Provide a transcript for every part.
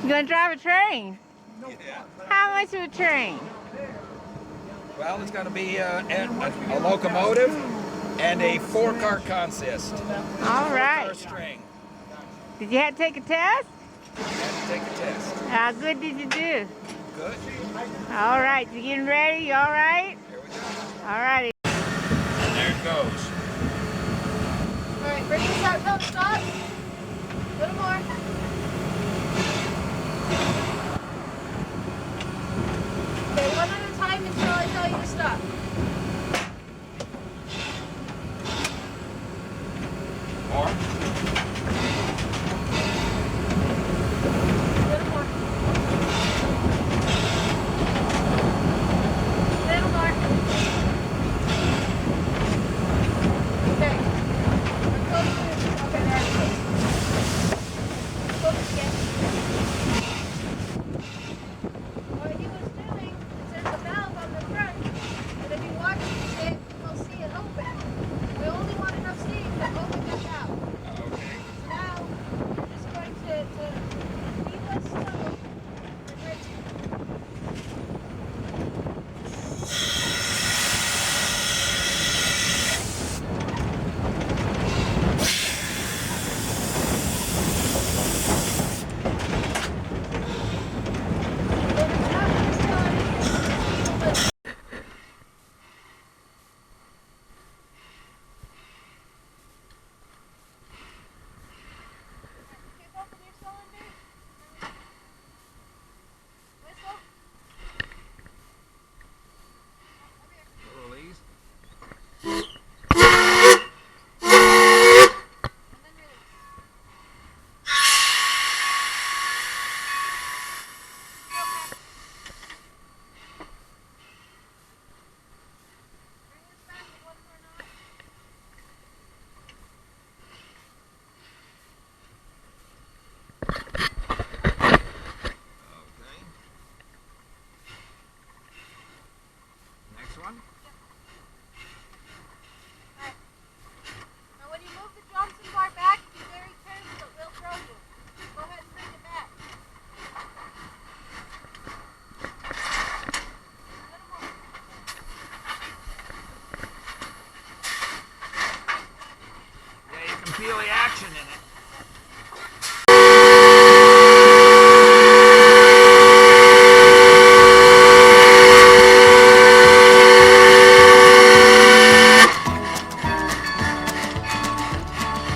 gonna drive a train? Yeah. How much of a train? Well, it's going to be a locomotive and a 4-car consist. All right. 4-car string. Did you have to take a test? Had to take a test. How good did you do? Good. All right. You getting ready? You all right? Here we go. All righty. And there it goes. All right, bring this out. Don't stop. A little more. Okay, one at a time until I tell you to stop. More. A little more. A little more. Okay. Okay, there. Focus again. What he was doing is there's a valve on the front, and if you watch it, you'll see it open. We only want enough steam to open that valve. Okay. So now, we're just going to leave us slow and ready. Release. Okay. Next one. Now when you move the Johnson bar back, be very careful, it will throw you. Go ahead and bring it back. A little more. Yeah, you can feel the action in it.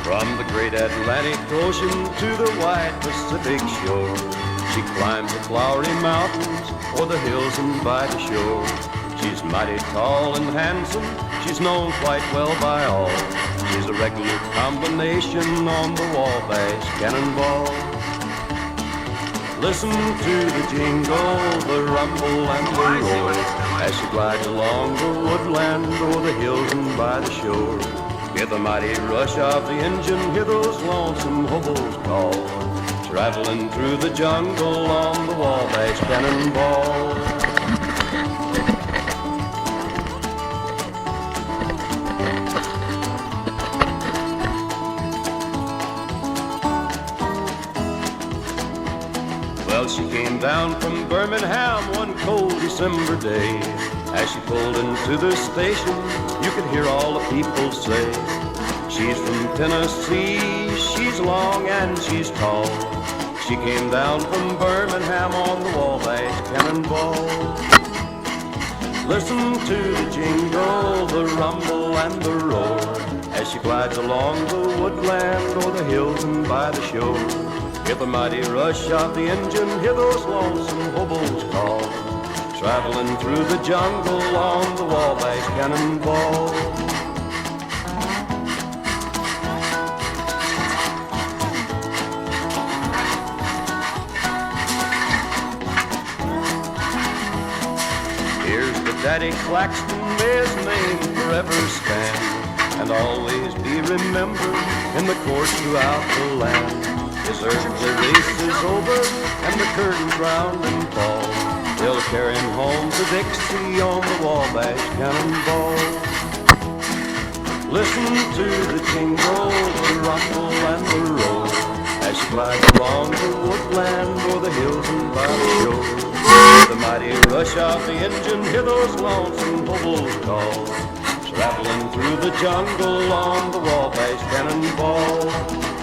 From the great Atlantic Ocean to the wide Pacific shore, she climbs the flowery mountains or the hills and by the shore. She's mighty tall and handsome, she's known quite well by all. She's a regular combination on the Wabash Cannonball. Listen to the jingle, the rumble and the roar, as she glides along the woodland or the hills and by the shore. Hear the mighty rush of the engine, hear those lonesome hobos call, traveling through the jungle on the Wabash Cannonball. Well, she came down from Birmingham one cold December day. As she pulled into the station, you could hear all the people say, she's from Tennessee, she's long and she's tall. She came down from Birmingham on the Wabash Cannonball. Listen to the jingle, the rumble and the roar, as she glides along the woodland or the hills and by the shore. Hear the mighty rush of the engine, hear those lonesome hobos call, traveling through the jungle on the Wabash Cannonball. Here's the Daddy Claxton, may his name forever stand, and always be remembered in the course throughout the land. His earthly race is over, and the curtains round and fall. They'll carry him home to Dixie on the Wabash Cannonball. Listen to the jingle, the rumble and the roar, as as she glides along the woodland o'er the hills and by the shore. The mighty rush of the engine, hear those lonesome hobos call, traveling through the jungle on the Wabash Cannonball.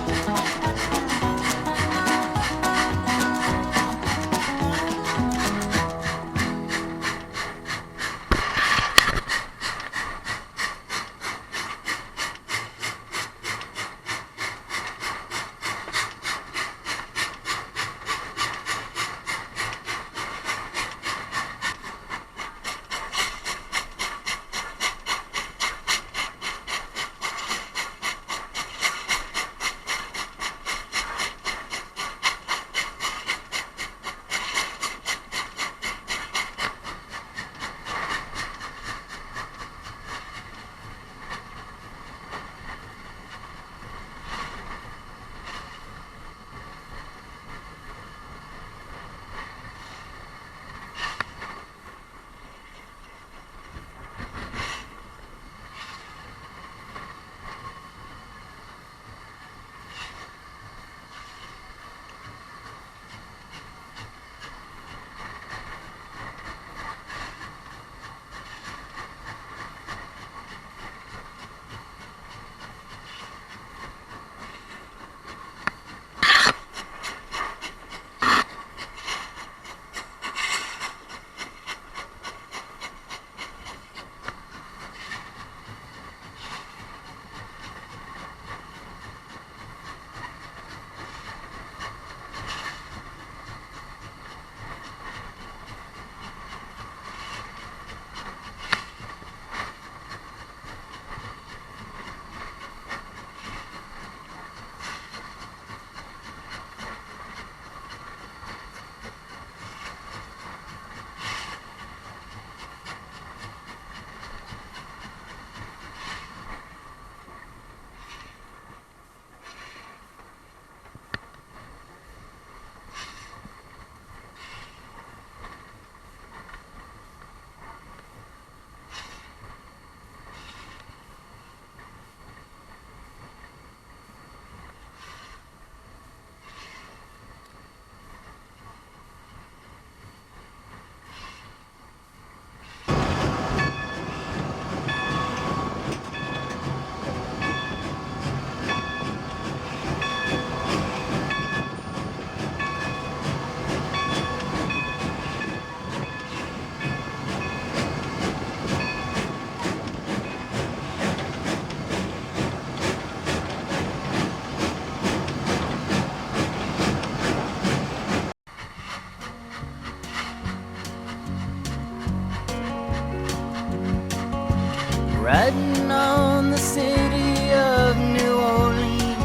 Riding on the city of New Orleans,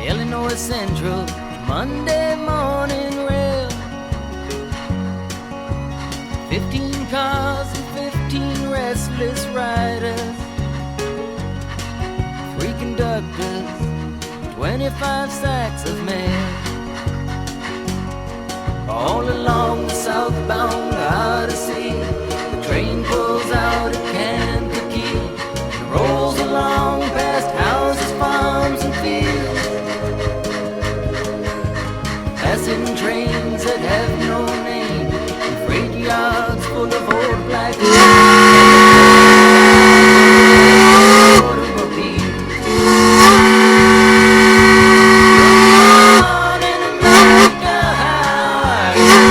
Illinois Central, Monday morning rail. 15 cars and 15 restless riders, 3 conductors, 25 sacks of mail. All along the southbound Odyssey, the train pulls out at Kenecott and rolls along past houses, farms, and fields, passing trains that have no name, and freight yards full of old black automobiles. On in America, how are you?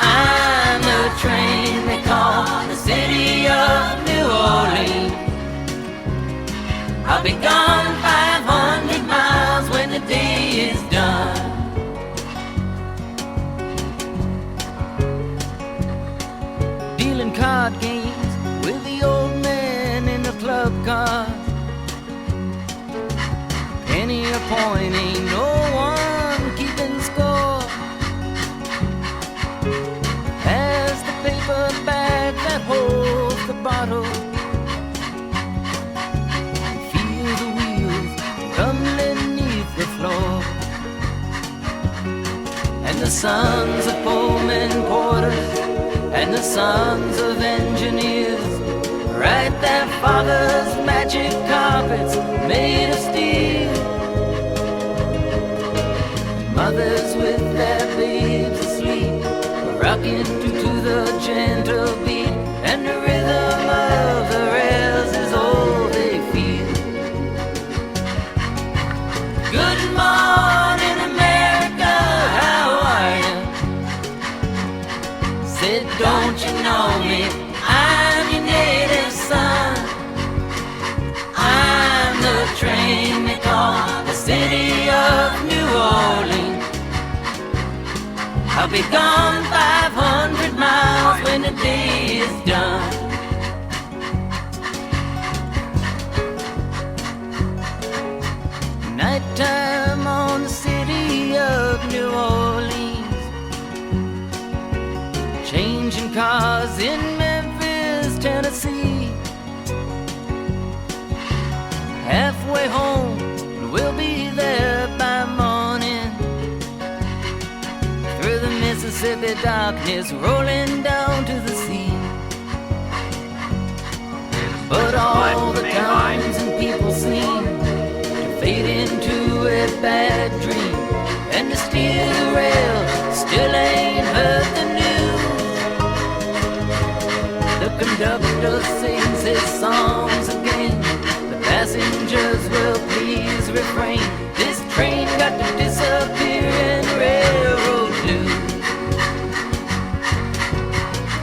I'm the train they call the city of New Orleans. I'll be gone 500 miles when the day is done. Dealing card games with the old man in the club car. Penny a point, ain't no one keeping score. As the paper bag that holds the bottle, feel the wheels rumbling neath the floor. And the sons of Pullman porters and the sons of engineers ride their father's magic carpets made of steel. Mothers with their babes asleep, rocking to the gentle beat, and the rhythm of the rails is all they feel. Good morning, America, how are you? Said, don't you know me? I'm your native son. I'm the train they call the city of New Orleans. I'll be gone 500 miles when the day is done. Nighttime on the city of New Orleans, changing cars in Memphis, Tennessee. Halfway home, we'll be there by morning. Through the Mississippi darkness, rolling down to the sea. But all the towns and people seem to fade into a bad dream, and the steel rail still ain't heard the news. The conductor sings his songs again. The passengers will please refrain. This train got to disappear in railroad blues.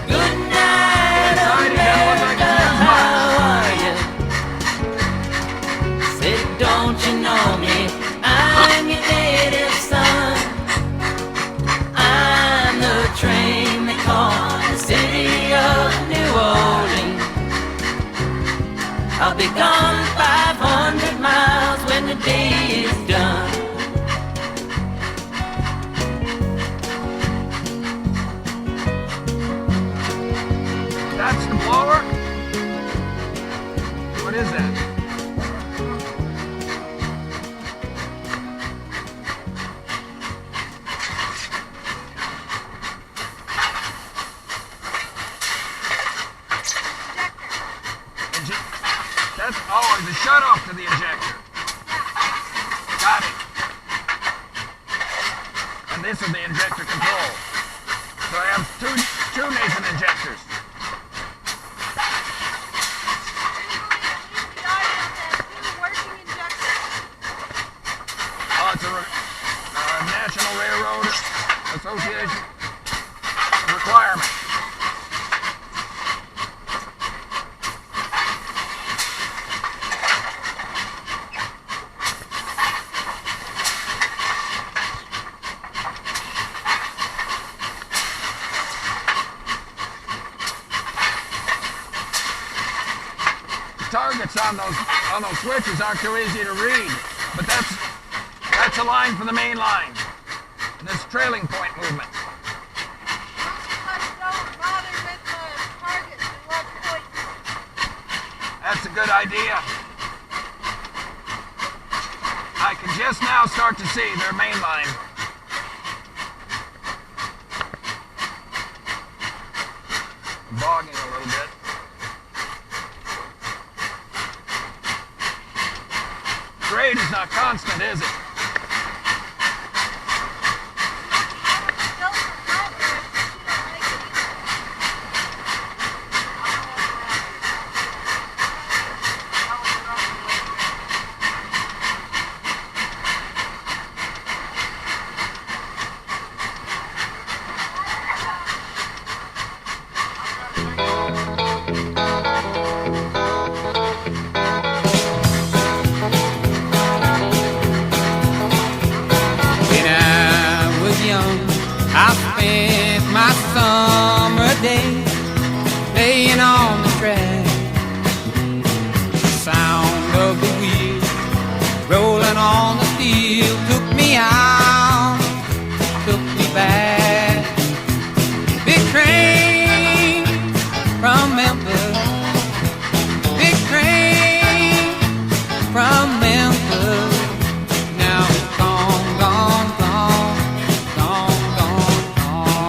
Good night, America, how are you? Said, don't you know me? I'm your native son. I'm the train they call the city of New Orleans. I'll be gone 500 miles when the day is done. That's the blower? What is that? That's, oh, it's a shut-off to the injector. Got it. And this is the injector control. So I have two Nathan injectors. Oh, it's a National Railroad Association requirement. Targets on those switches aren't too easy to read, but that's a line from the main line. And this trailing point movement. That's a good idea. I can just now start to see their main line. Bogging a little bit. Grade is not constant, is it? I spent my summer day laying on the track. The sound of the wheels rolling on the steel took me out, took me back. Big train from Memphis, big train from Memphis. Now it's gone, gone, gone, gone, gone, gone.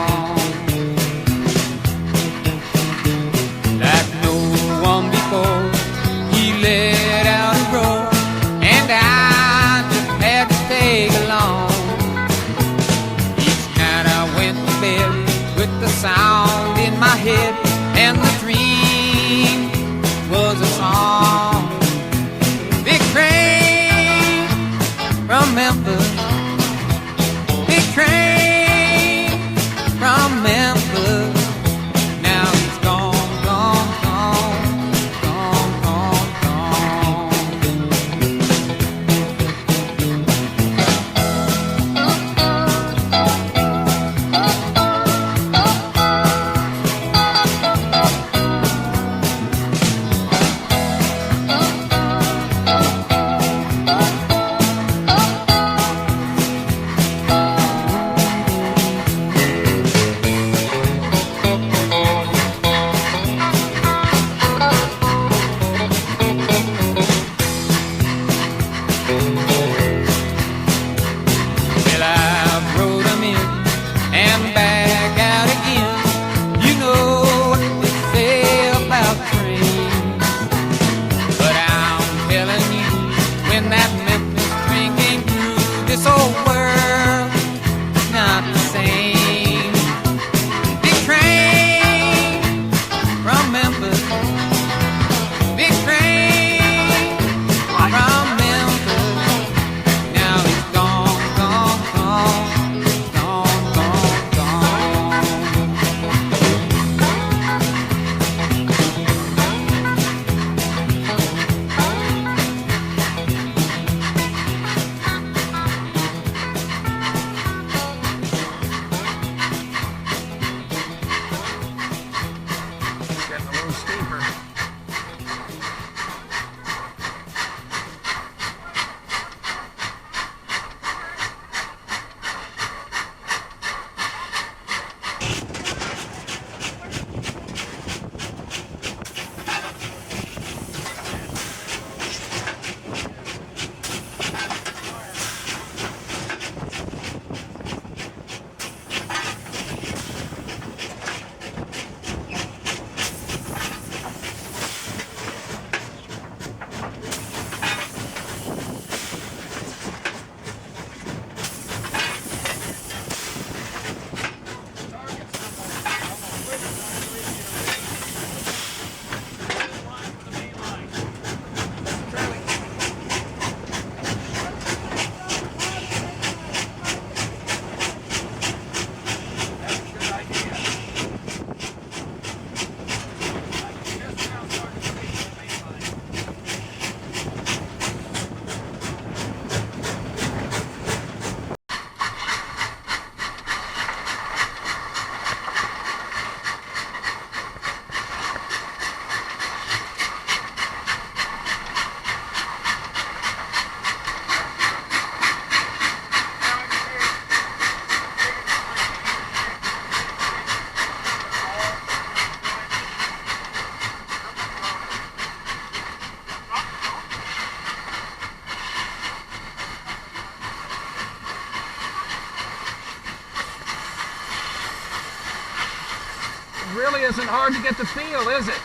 really isn't hard to get the feel, is it?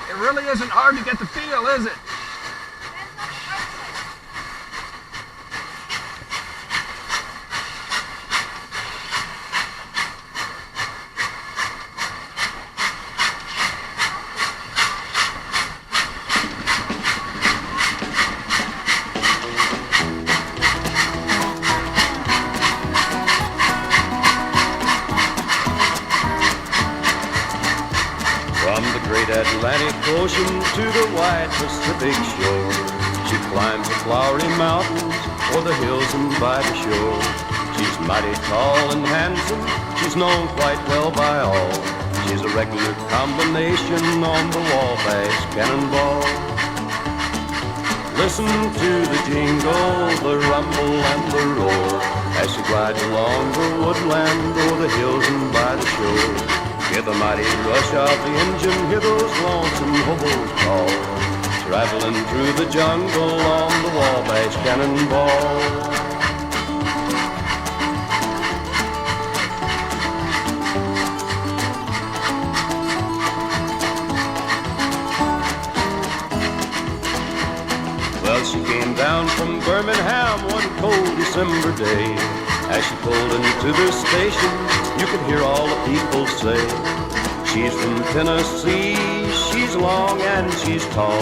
It really isn't hard to get the feel, is it? From the great Atlantic Ocean to the wide Pacific shore, she climbs the flowery mountains or the hills and by the shore. She's mighty tall and handsome, she's known quite well by all. She's a regular combination on the Wabash Cannonball. Listen to the jingle, the rumble and the roar, as she glides along the woodland or the hills and by the shore. Hear the mighty rush of the engine, hear those lonesome hobos call, traveling through the jungle on the Wabash Cannonball. Well, she came down from Birmingham one cold December day. As she pulled into the station, you could hear all the people say, she's from Tennessee, she's long and she's tall.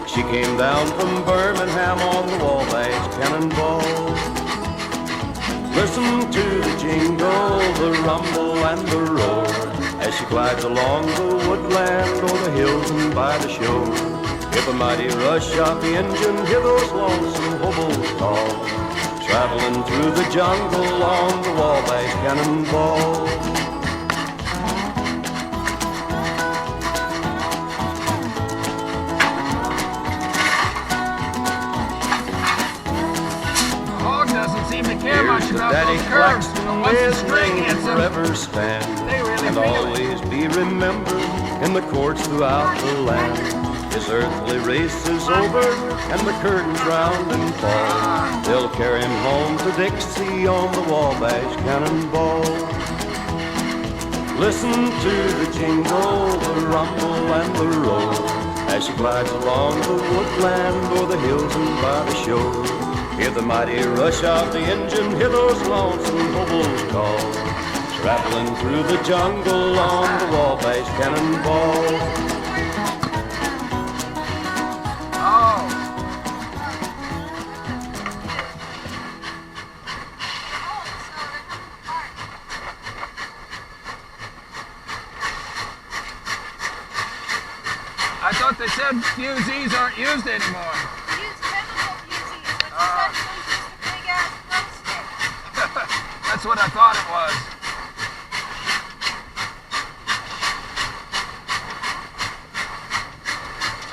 She came down from Birmingham on the Wabash Cannonball. Listen to the jingle, the rumble and the roar, as she glides along the woodland or the hills and by the shore. Hear the mighty rush of the engine, hear those lonesome hobos call, traveling through the jungle on the Wabash Cannonball. The hog doesn't seem to care much Here's the about daddy those curves, Claxton but once the with string name hits them, forever stand, they really and feel it. always be remembered in the courts throughout the land. His earthly race is over, and the curtains round and fall. They'll carry him home to Dixie on the Wabash Cannonball. Listen to the jingle, the rumble and the roar, as she glides along the woodland or the hills and by the shore. Hear the mighty rush of the engine, hear those lonesome hobos call, traveling through the jungle on the Wabash Cannonball. I thought they said fusees aren't used anymore. We use chemical fusees, which essentially is just a big ass glow stick. That's what I thought it was.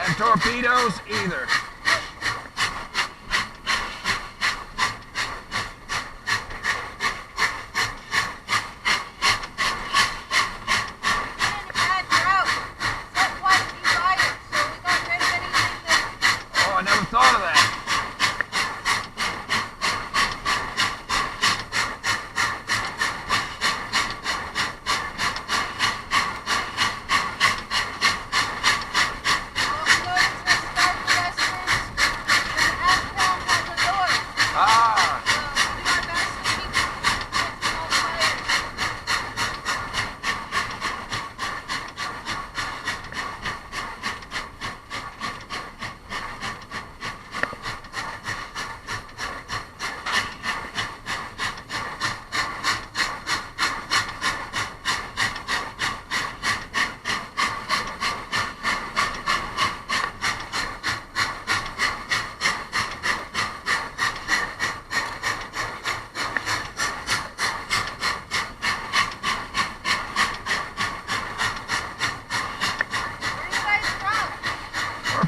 And torpedoes either. Oh, I never thought of that.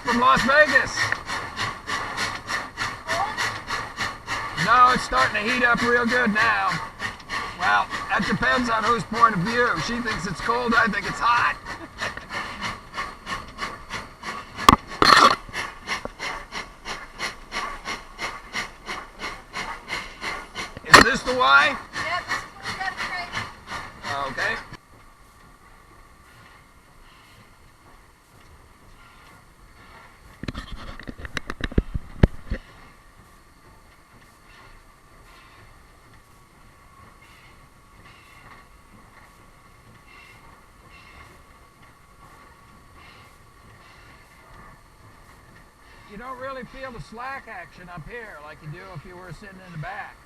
From Las Vegas. No, it's starting to heat up real good now. Well, that depends on whose point of view. She thinks it's cold, I think it's hot. Is this the Y? Yep, Okay. You don't really feel the slack action up here like you do if you were sitting in the back.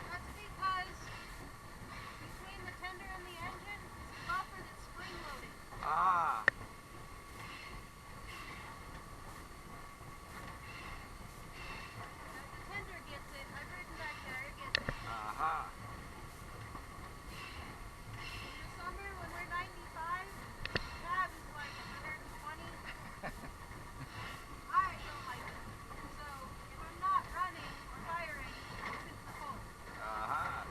That's because between the tender and the engine is a buffer that's spring loaded. Ah. The tender gets it. I've ridden back there. It gets it. Aha. In the summer when we're 95, cab is like 120. I don't like it. So if I'm not running or firing, it's in the cold. Aha.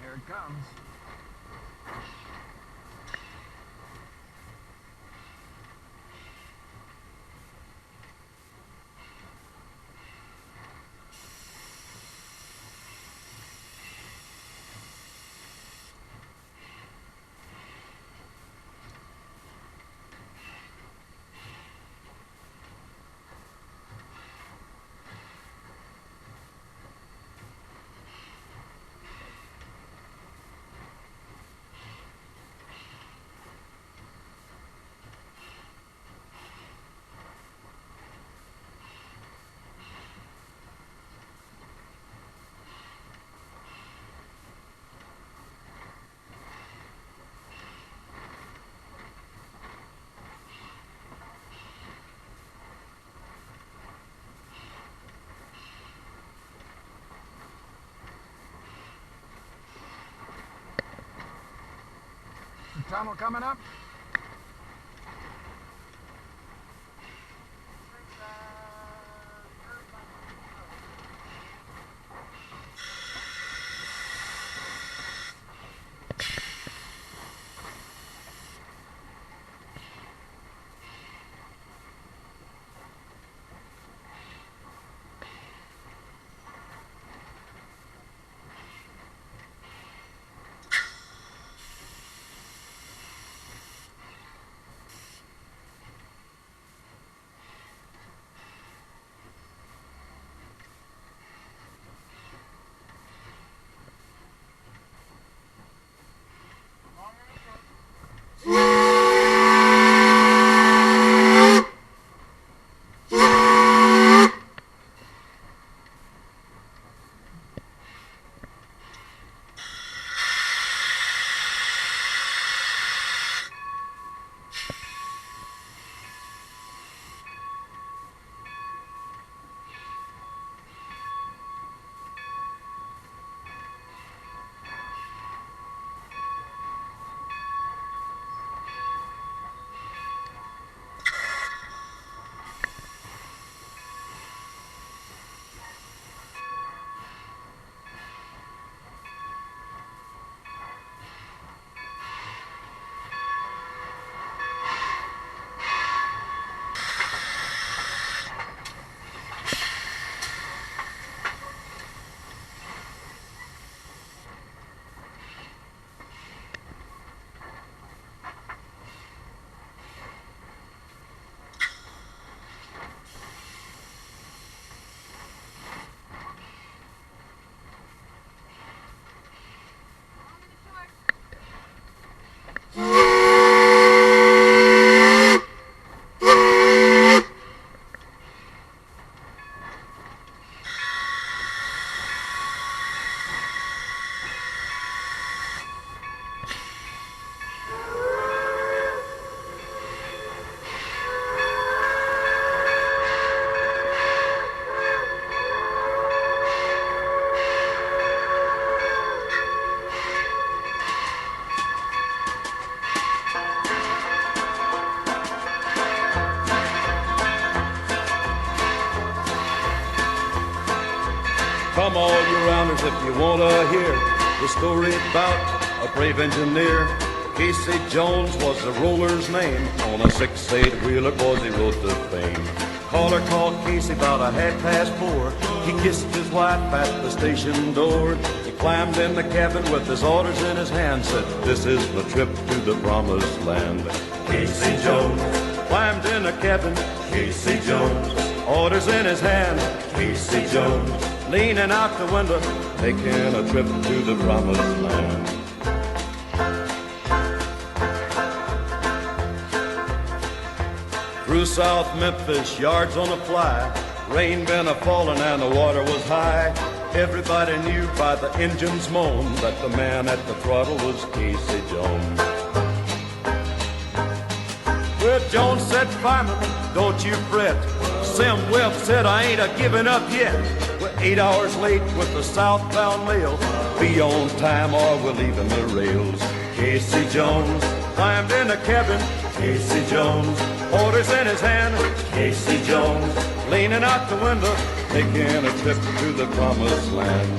Here it comes. The tunnel coming up. Come all you rounders if you want to hear the story about a brave engineer. Casey Jones was the roller's name. On a 6-8 wheeler, boys, he rode to fame. Caller called Casey about 4:30. He kissed his wife at the station door. He climbed in the cabin with his orders in his hand. Said, "This is the trip to the promised land." Casey Jones climbed in the cabin. Casey Jones, orders in his hand. Casey Jones, leaning out the window, taking a trip to the promised land. Through South Memphis, yards on the fly, rain been a-falling and the water was high. Everybody knew by the engine's moan that the man at the throttle was Casey Jones. Well, Jones said, "Fireman, don't you fret." Sim Webb said, "I ain't a-giving up yet." We're 8 hours late with the southbound mail. Be on time or we're leaving the rails. Casey Jones climbed in the cabin. Casey Jones, orders in his hand. Casey Jones, leaning out the window, taking a trip to the promised land.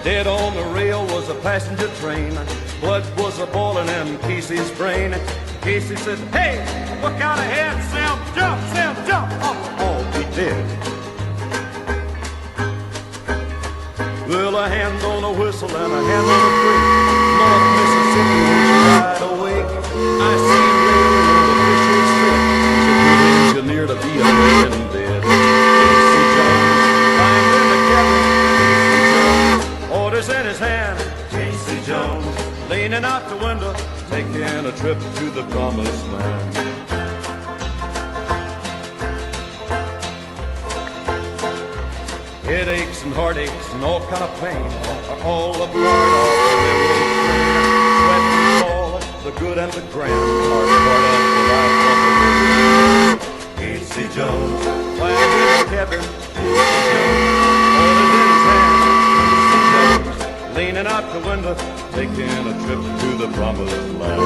Dead on the rail was a passenger train. Blood was a-boiling in Casey's brain. Casey said, "Hey, look out ahead, Sam, jump, Sam, jump." Oh, he did. Well, a hand on a whistle and a hand on a brake. North Mississippi was wide awake. I seen railing on the fisher's foot. He's a good engineer to be a laying dead. Casey Jones climbed in the cabin. Casey Jones, orders in his hand. Casey Jones, leaning out the window, taking a trip to the promised land. Headaches and heartaches and all kind of pain are all a part of the railroad train. Sweat and fall, the good and the grand are part of the life of the railroad. Casey Jones, climbed in the cabin. Casey Jones, orders in his hand. Casey Jones, leaning out the window, taking a trip to the promised land.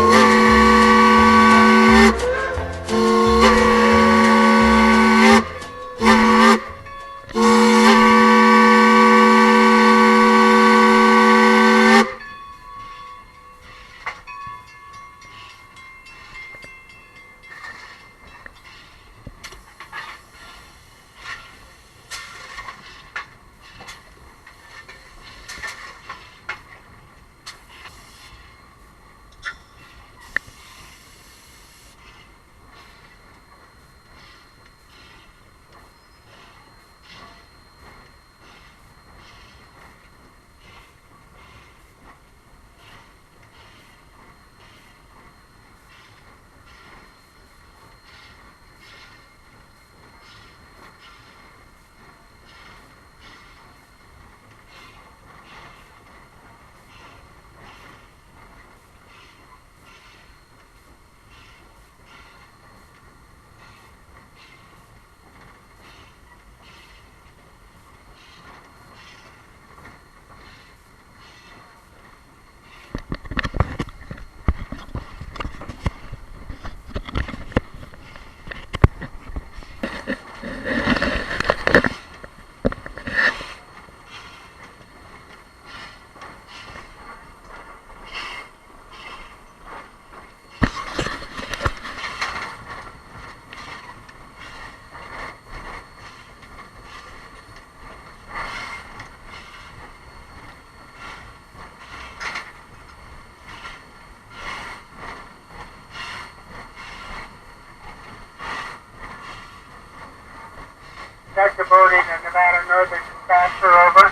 Dr. Bodie, the Nevada Northern Dispatcher, over.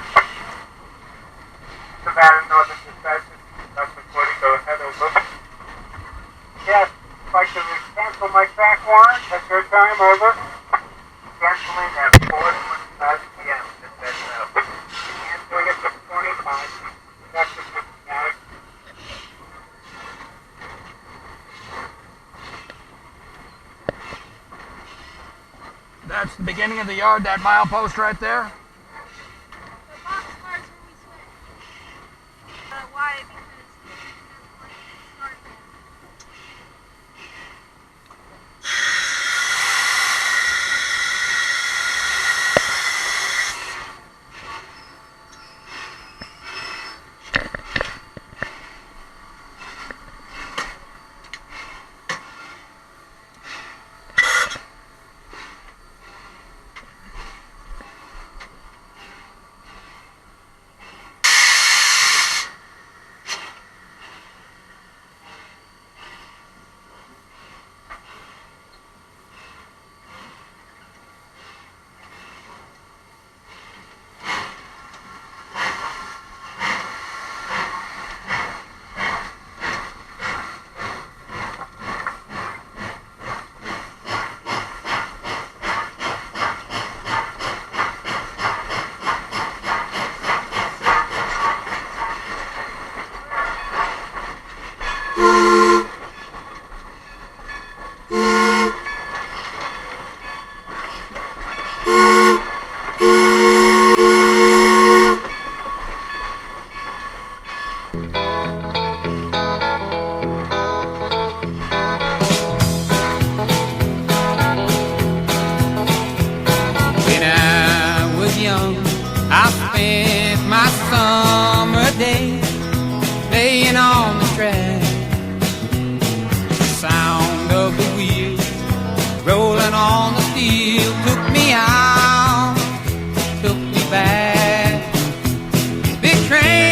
Nevada Northern Dispatcher, Dr. Bodie, go ahead, over. Yes, I'd like to cancel my track warrant at your time, over. Canceling at 4:25 p.m. Canceling at 6:25. Dr. Bodie. That's the beginning of the yard, that milepost right there. The box cars where we switch. Why? Because the engine doesn't like to start yet. When I was young, I spent my summer day laying on the track. The sound of the wheels rolling on the steel took me out, took me back. Big train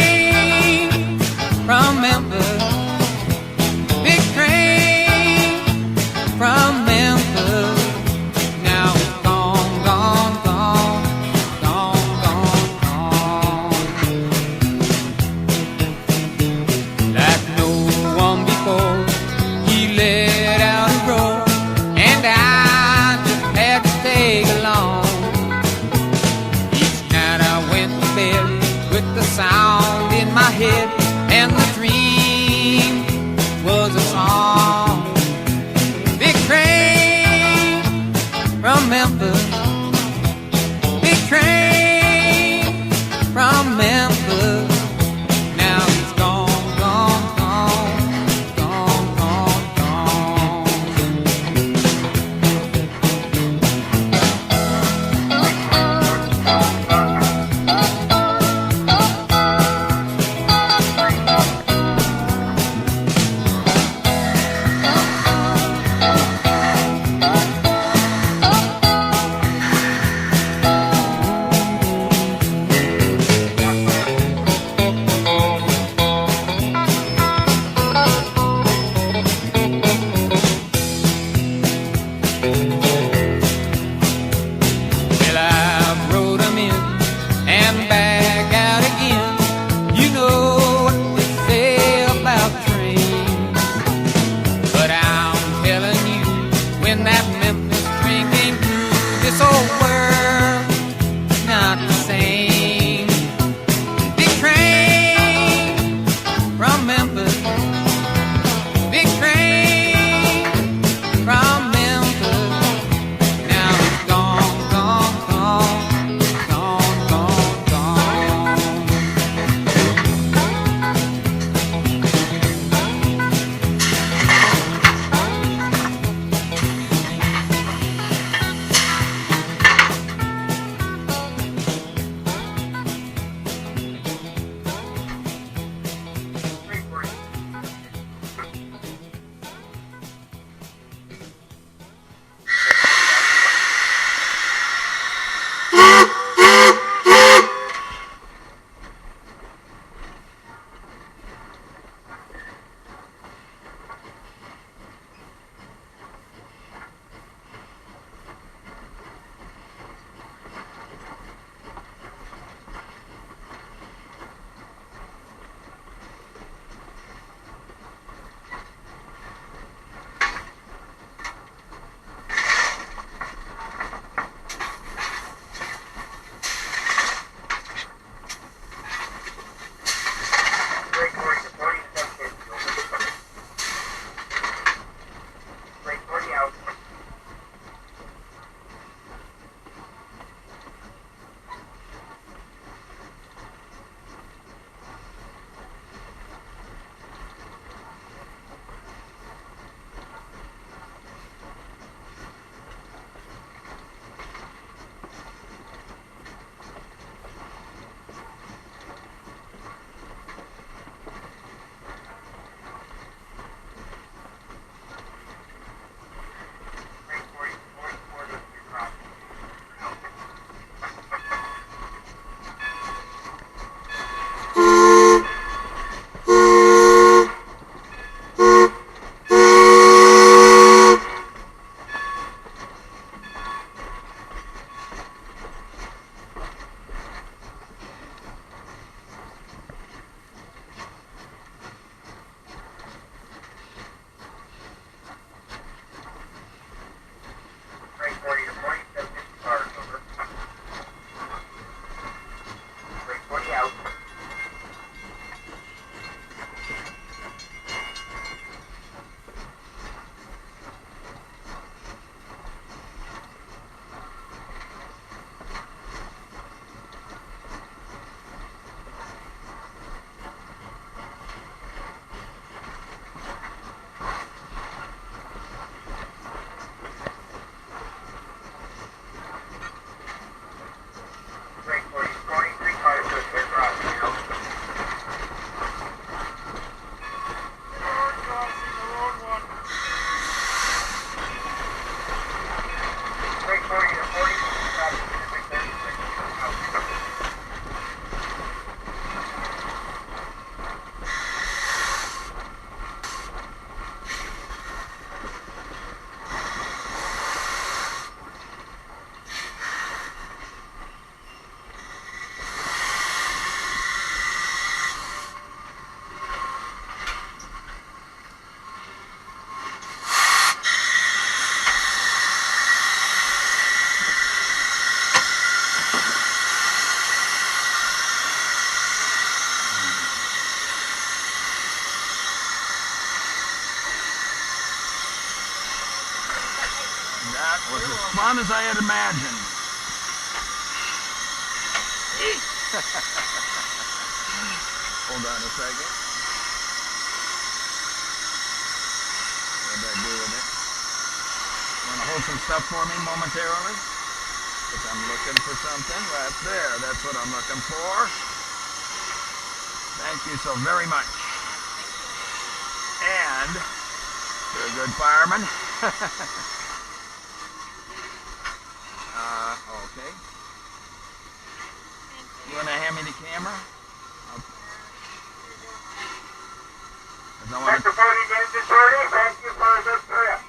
That was as fun as I had imagined. Hold on a second. What did I do with it? You want to hold some stuff for me momentarily? Because I'm looking for something. Right there. That's what I'm looking for. Thank you so very much. And you're a good fireman. Okay. You want to hand me the camera? Mr. Cody, Mr. Shorty, thank you for a good trip.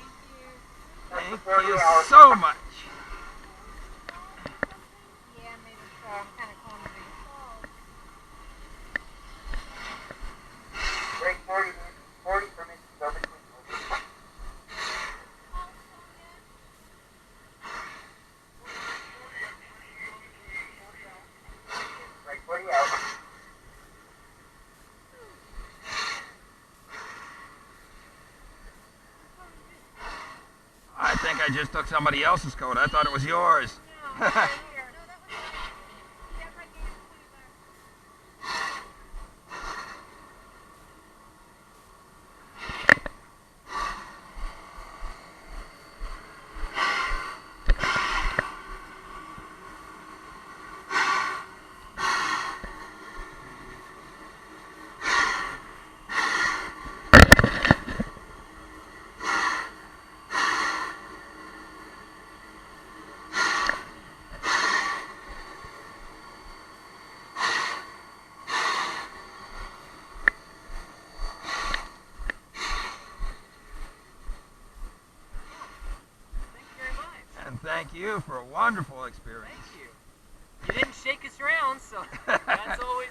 Thank you so much. Yeah, maybe so. I'm kind of clumsy. Break 40 for Mr. Cody. Break 40 out. I think I just took somebody else's coat. I thought it was yours. And thank you for a wonderful experience. Thank you. You didn't shake us around, so that's always